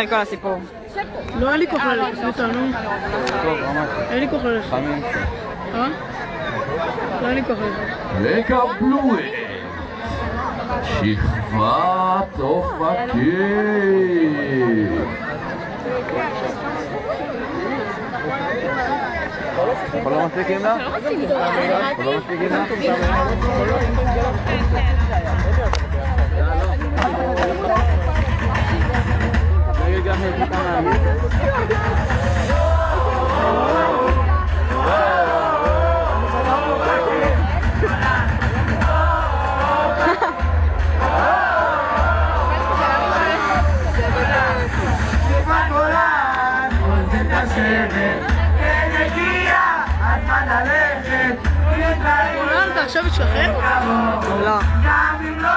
כל הסיפור. לא היה לי כוח ללכת, סליחה, נו. טוב, ממש. אין לי כוח ללכת. חמים. אה? לא היה לי כוח ללכת. וקבלו את שכבת אופקים. אנחנו לא מספיקים לה? אנחנו לא מספיקים לה? אתה עכשיו את שלכם? לא. גם אם לא,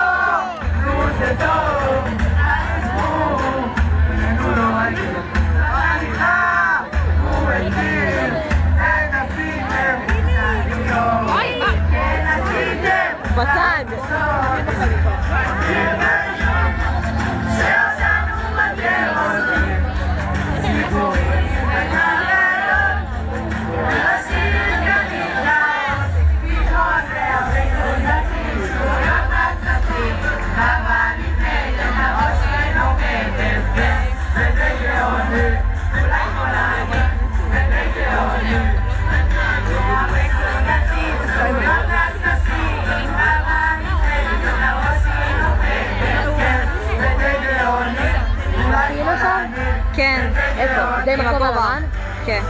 זה טוב, הוא הכיר, אין עשיתם, כן עשיתם, בצד. שאותנו מגר עושים, סיפורים וקריירות, ולשיר כנראות, פתאום להרבה חודשים, שרויות הצלחים, אבל לפני את הראש שלנו כתף, וזה גאוני, אולי כל העניין, וזה גאוני, להרבה חודשים, שרויות הצלחים, אבל לפני את הראש שלנו כתף, וזה גאוני, אולי כל העניין, כן. איפה? די מקום לבן? כן.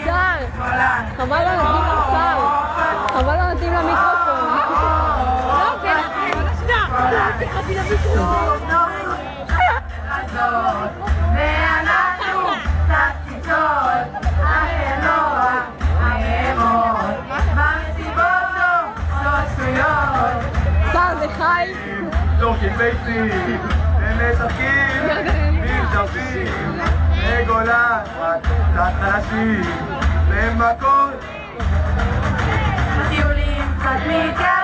שר! חבל לא נותנים לשר. חבל לא נותנים למיקרופון. לא, כן. ואנחנו קצת ציצות, אחרות, מהמות, במסיבות לא שטויות. שר זה חי. זורקים ביצים, ומשחקים, נרדפים, וגולן, רק קצת חלשים, במכות. טיולים קצת מכאן